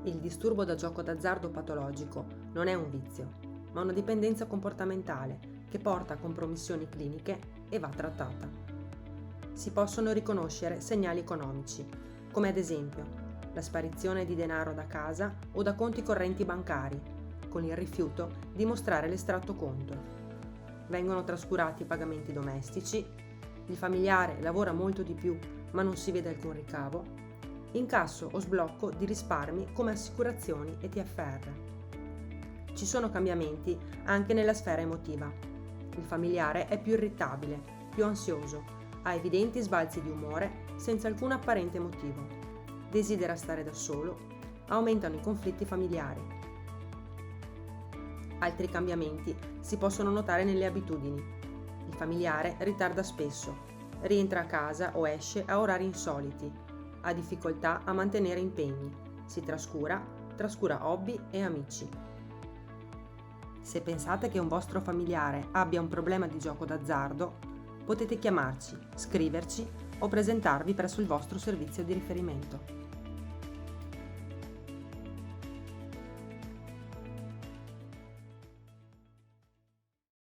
Il disturbo da gioco d'azzardo patologico non è un vizio, ma una dipendenza comportamentale che porta a compromissioni cliniche e va trattata. Si possono riconoscere segnali economici, come ad esempio la sparizione di denaro da casa o da conti correnti bancari, con il rifiuto di mostrare l'estratto conto. Vengono trascurati i pagamenti domestici, il familiare lavora molto di più ma non si vede alcun ricavo, incasso o sblocco di risparmi come assicurazioni e TFR. Ci sono cambiamenti anche nella sfera emotiva. Il familiare è più irritabile, più ansioso, ha evidenti sbalzi di umore senza alcun apparente motivo, desidera stare da solo, aumentano i conflitti familiari. Altri cambiamenti si possono notare nelle abitudini. Il familiare ritarda spesso, rientra a casa o esce a orari insoliti, ha difficoltà a mantenere impegni, si trascura hobby e amici. Se pensate che un vostro familiare abbia un problema di gioco d'azzardo, potete chiamarci, scriverci o presentarvi presso il vostro servizio di riferimento.